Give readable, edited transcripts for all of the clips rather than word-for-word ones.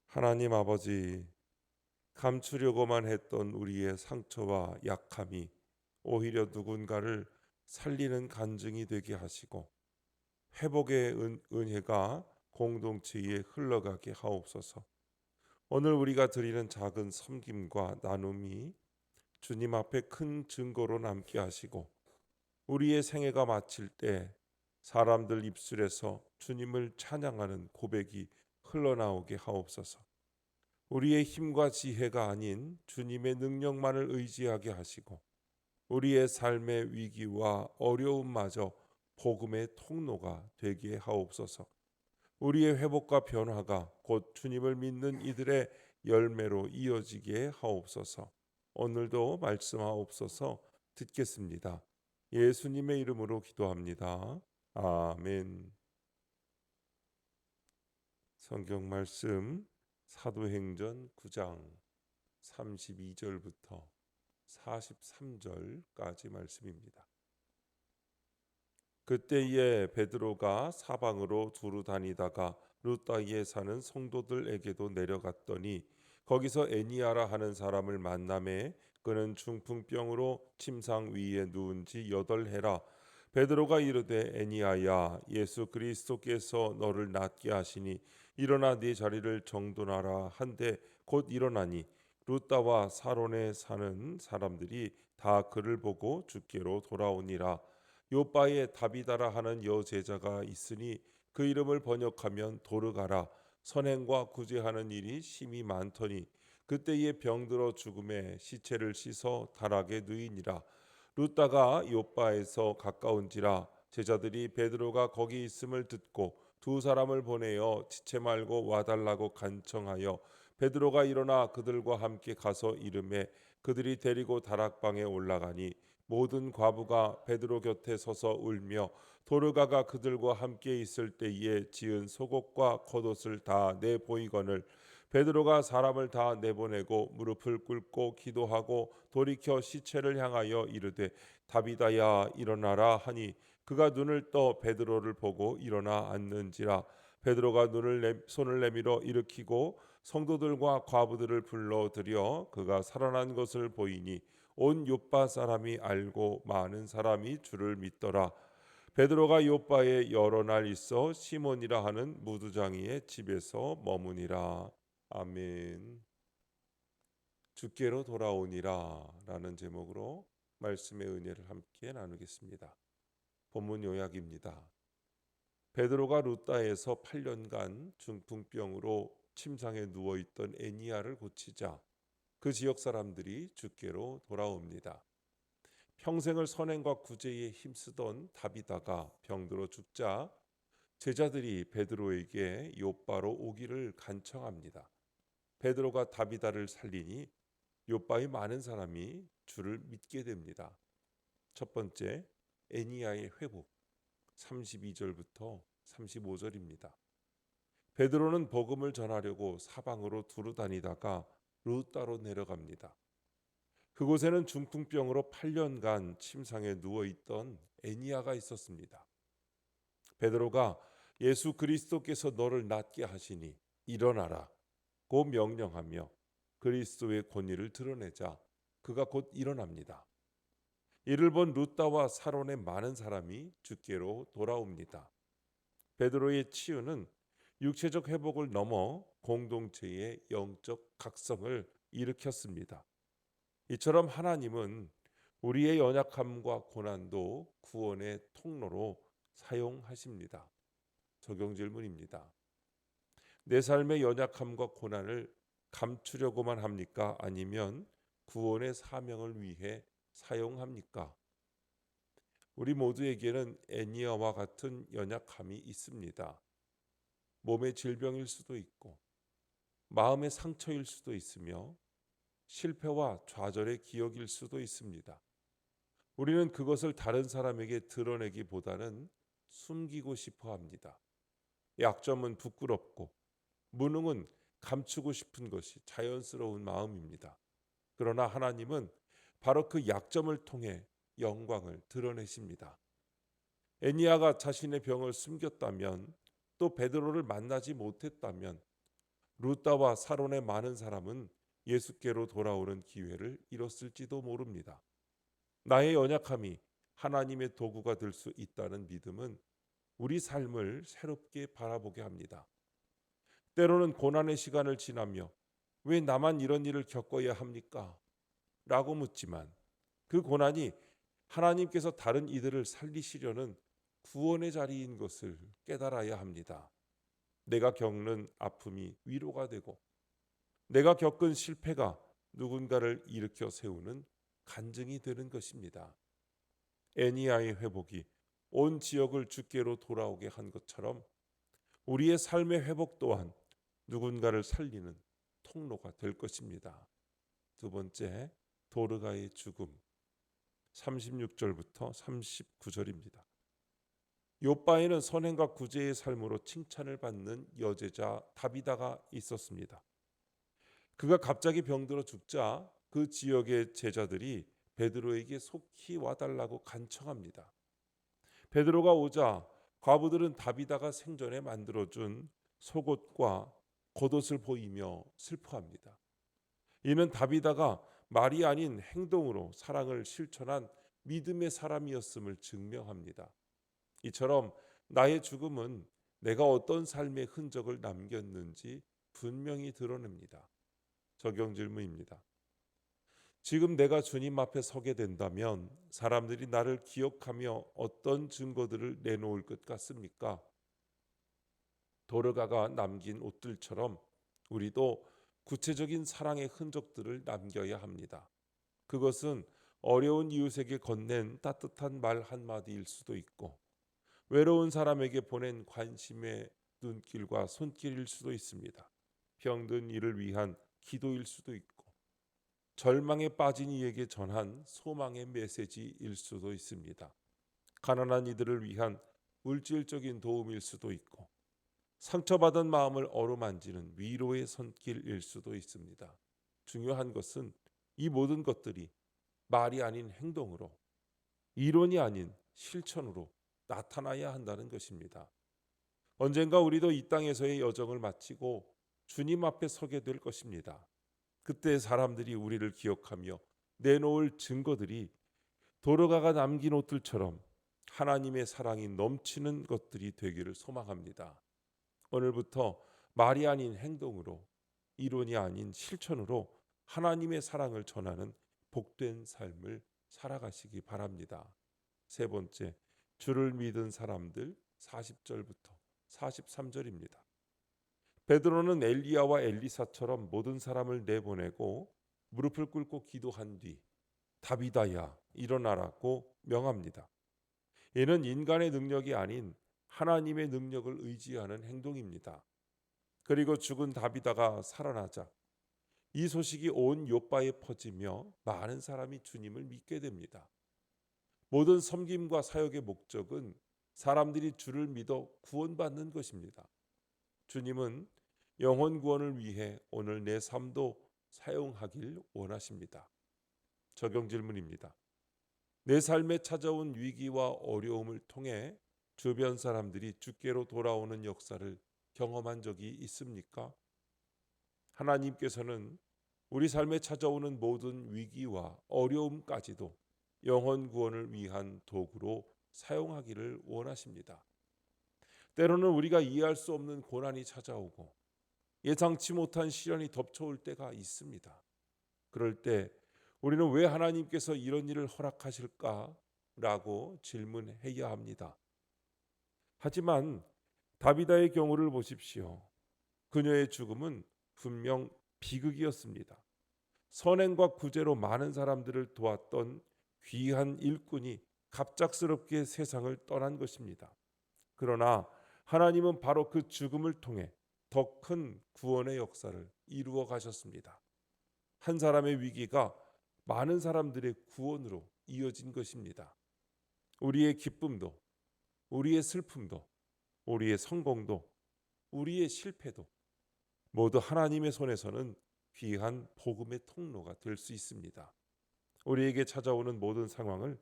하나님 아버지, 감추려고만 했던 우리의 상처와 약함이 오히려 누군가를 살리는 간증이 되게 하시고 회복의 은혜가 공동체에 흘러가게 하옵소서. 오늘 우리가 드리는 작은 섬김과 나눔이 주님 앞에 큰 증거로 남게 하시고 우리의 생애가 마칠 때 사람들 입술에서 주님을 찬양하는 고백이 흘러나오게 하옵소서. 우리의 힘과 지혜가 아닌 주님의 능력만을 의지하게 하시고 우리의 삶의 위기와 어려움마저 복음의 통로가 되게 하옵소서. 우리의 회복과 변화가 곧 주님을 믿는 이들의 열매로 이어지게 하옵소서. 오늘도 말씀하옵소서. 듣겠습니다. 예수님의 이름으로 기도합니다. 아멘. 성경 말씀 사도행전 9장 32절부터 43절까지 말씀입니다. 그때에 베드로가 사방으로 두루 다니다가 루따이에 사는 성도들에게도 내려갔더니 거기서 애니아라 하는 사람을 만나매 그는 중풍병으로 침상 위에 누운 지 8해라. 베드로가 이르되 애니아야, 예수 그리스도께서 너를 낫게 하시니 일어나 네 자리를 정돈하라 한데 곧 일어나니 루따와 사론에 사는 사람들이 다 그를 보고 주께로 돌아오니라. 요바에 다비다라 하는 여제자가 있으니 그 이름을 번역하면 도르가라. 선행과 구제하는 일이 심히 많더니 그때에 병들어 죽음에 시체를 씻어 다락에 누이니라. 루다가 요바에서 가까운지라 제자들이 베드로가 거기 있음을 듣고 두 사람을 보내어 지체 말고 와달라고 간청하여 베드로가 일어나 그들과 함께 가서 이르매 그들이 데리고 다락방에 올라가니 모든 과부가 베드로 곁에 서서 울며 도르가가 그들과 함께 있을 때에 지은 속옷과 겉옷을 다 내보이거늘 베드로가 사람을 다 내보내고 무릎을 꿇고 기도하고 돌이켜 시체를 향하여 이르되 다비다야 일어나라 하니 그가 눈을 떠 베드로를 보고 일어나 앉는지라. 베드로가 손을 내밀어 일으키고 성도들과 과부들을 불러들여 그가 살아난 것을 보이니 온 요빠 사람이 알고 많은 사람이 주를 믿더라. 베드로가 요빠에 여러 날 있어 시몬이라 하는 무두장이의 집에서 머무니라. 아멘. 주께로 돌아오니라 라는 제목으로 말씀의 은혜를 함께 나누겠습니다. 본문 요약입니다. 베드로가 루다에서 8년간 중풍병으로 침상에 누워있던 애니야를 고치자 그 지역 사람들이 주께로 돌아옵니다. 평생을 선행과 구제에 힘쓰던 다비다가 병들어 죽자 제자들이 베드로에게 요바로 오기를 간청합니다. 베드로가 다비다를 살리니 요바의 많은 사람이 주를 믿게 됩니다. 첫 번째, 애니야의 회복 32절부터 35절입니다. 베드로는 복음을 전하려고 사방으로 두루 다니다가 루따로 내려갑니다. 그곳에는 중풍병으로 8년간 침상에 누워있던 애니야가 있었습니다. 베드로가 예수 그리스도께서 너를 낫게 하시니 일어나라 고 명령하며 그리스도의 권위를 드러내자 그가 곧 일어납니다. 이를 본 루다와 사론의 많은 사람이 주께로 돌아옵니다. 베드로의 치유는 육체적 회복을 넘어 공동체의 영적 각성을 일으켰습니다. 이처럼 하나님은 우리의 연약함과 고난도 구원의 통로로 사용하십니다. 적용 질문입니다. 내 삶의 연약함과 고난을 감추려고만 합니까? 아니면 구원의 사명을 위해 사용합니까? 우리 모두에게는 애니야와 같은 연약함이 있습니다. 몸의 질병일 수도 있고 마음의 상처일 수도 있으며 실패와 좌절의 기억일 수도 있습니다. 우리는 그것을 다른 사람에게 드러내기보다는 숨기고 싶어 합니다. 약점은 부끄럽고 무능은 감추고 싶은 것이 자연스러운 마음입니다. 그러나 하나님은 바로 그 약점을 통해 영광을 드러내십니다. 애니야가 자신의 병을 숨겼다면 또 베드로를 만나지 못했다면 루다와 사론의 많은 사람은 예수께로 돌아오는 기회를 잃었을지도 모릅니다. 나의 연약함이 하나님의 도구가 될 수 있다는 믿음은 우리 삶을 새롭게 바라보게 합니다. 때로는 고난의 시간을 지나며 왜 나만 이런 일을 겪어야 합니까? 라고 묻지만 그 고난이 하나님께서 다른 이들을 살리시려는 구원의 자리인 것을 깨달아야 합니다. 내가 겪는 아픔이 위로가 되고 내가 겪은 실패가 누군가를 일으켜 세우는 간증이 되는 것입니다. 애니야의 회복이 온 지역을 주께로 돌아오게 한 것처럼 우리의 삶의 회복 또한 누군가를 살리는 통로가 될 것입니다. 두 번째, 도르가의 죽음. 36절부터 39절입니다. 욥바에는 선행과 구제의 삶으로 칭찬을 받는 여제자 다비다가 있었습니다. 그가 갑자기 병들어 죽자 그 지역의 제자들이 베드로에게 속히 와달라고 간청합니다. 베드로가 오자 과부들은 다비다가 생전에 만들어준 속옷과 겉옷을 보이며 슬퍼합니다. 이는 다비다가 말이 아닌 행동으로 사랑을 실천한 믿음의 사람이었음을 증명합니다. 이처럼 나의 죽음은 내가 어떤 삶의 흔적을 남겼는지 분명히 드러냅니다. 적용 질문입니다. 지금 내가 주님 앞에 서게 된다면 사람들이 나를 기억하며 어떤 증거들을 내놓을 것 같습니까? 도르가가 남긴 옷들처럼 우리도 구체적인 사랑의 흔적들을 남겨야 합니다. 그것은 어려운 이웃에게 건넨 따뜻한 말 한마디일 수도 있고 외로운 사람에게 보낸 관심의 눈길과 손길일 수도 있습니다. 병든 이를 위한 기도일 수도 있고 절망에 빠진 이에게 전한 소망의 메시지일 수도 있습니다. 가난한 이들을 위한 물질적인 도움일 수도 있고 상처받은 마음을 어루만지는 위로의 손길일 수도 있습니다. 중요한 것은 이 모든 것들이 말이 아닌 행동으로, 이론이 아닌 실천으로 나타나야 한다는 것입니다. 언젠가 우리도 이 땅에서의 여정을 마치고 주님 앞에 서게 될 것입니다. 그때 사람들이 우리를 기억하며 내놓을 증거들이 도르가가 남긴 옷들처럼 하나님의 사랑이 넘치는 것들이 되기를 소망합니다. 오늘부터 말이 아닌 행동으로, 이론이 아닌 실천으로 하나님의 사랑을 전하는 복된 삶을 살아가시기 바랍니다. 세 번째, 주를 믿은 사람들 40절부터 43절입니다. 베드로는 엘리야와 엘리사처럼 모든 사람을 내보내고 무릎을 꿇고 기도한 뒤 다비다야 일어나라고 명합니다. 이는 인간의 능력이 아닌 하나님의 능력을 의지하는 행동입니다. 그리고 죽은 다비다가 살아나자 이 소식이 온 욥바에 퍼지며 많은 사람이 주님을 믿게 됩니다. 모든 섬김과 사역의 목적은 사람들이 주를 믿어 구원받는 것입니다. 주님은 영혼 구원을 위해 오늘 내 삶도 사용하길 원하십니다. 적용 질문입니다. 내 삶에 찾아온 위기와 어려움을 통해 주변 사람들이 주께로 돌아오는 역사를 경험한 적이 있습니까? 하나님께서는 우리 삶에 찾아오는 모든 위기와 어려움까지도 영혼 구원을 위한 도구로 사용하기를 원하십니다. 때로는 우리가 이해할 수 없는 고난이 찾아오고 예상치 못한 시련이 덮쳐올 때가 있습니다. 그럴 때 우리는 왜 하나님께서 이런 일을 허락하실까라고 질문해야 합니다. 하지만 다비다의 경우를 보십시오. 그녀의 죽음은 분명 비극이었습니다. 선행과 구제로 많은 사람들을 도왔던 귀한 일꾼이 갑작스럽게 세상을 떠난 것입니다. 그러나 하나님은 바로 그 죽음을 통해 더 큰 구원의 역사를 이루어 가셨습니다. 한 사람의 위기가 많은 사람들의 구원으로 이어진 것입니다. 우리의 기쁨도, 우리의 슬픔도, 우리의 성공도, 우리의 실패도 모두 하나님의 손에서는 귀한 복음의 통로가 될 수 있습니다. 우리에게 찾아오는 모든 상황을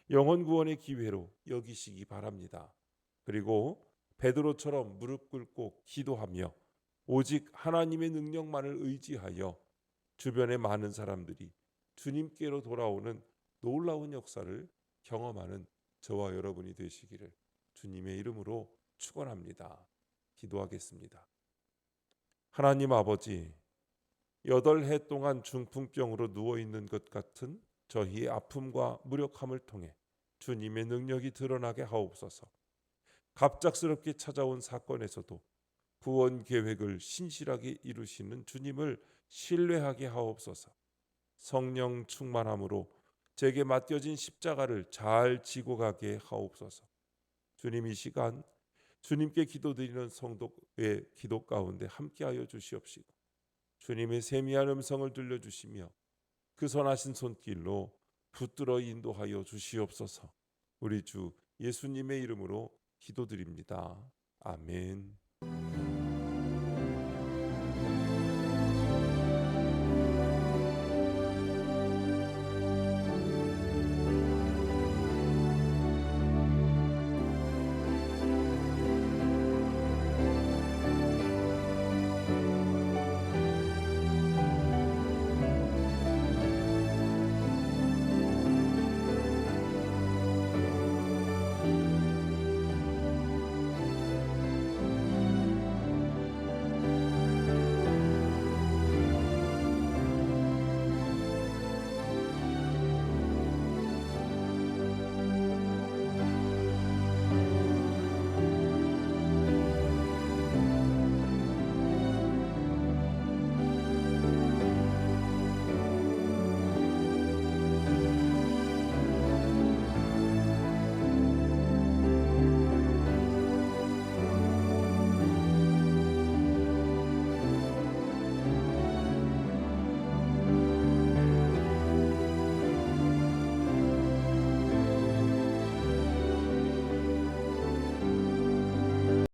영혼 구원의 기회로 여기시기 바랍니다. 그리고 베드로처럼 무릎 꿇고 기도하며 오직 하나님의 능력만을 의지하여 주변의 많은 사람들이 주님께로 돌아오는 놀라운 역사를 경험하는 저와 여러분이 되시기를 주님의 이름으로 축원합니다. 기도하겠습니다. 하나님 아버지, 8해 동안 중풍병으로 누워 있는 것 같은 저희의 아픔과 무력함을 통해 주님의 능력이 드러나게 하옵소서. 갑작스럽게 찾아온 사건에서도 구원 계획을 신실하게 이루시는 주님을 신뢰하게 하옵소서. 성령 충만함으로 제게 맡겨진 십자가를 잘 지고 가게 하옵소서. 주님, 이 시간 주님께 기도드리는 성도의 기도 가운데 함께하여 주시옵시고 주님의 세미한 음성을 들려주시며 그 선하신 손길로 붙들어 인도하여 주시옵소서. 우리 주 예수님의 이름으로 기도드립니다. 아멘.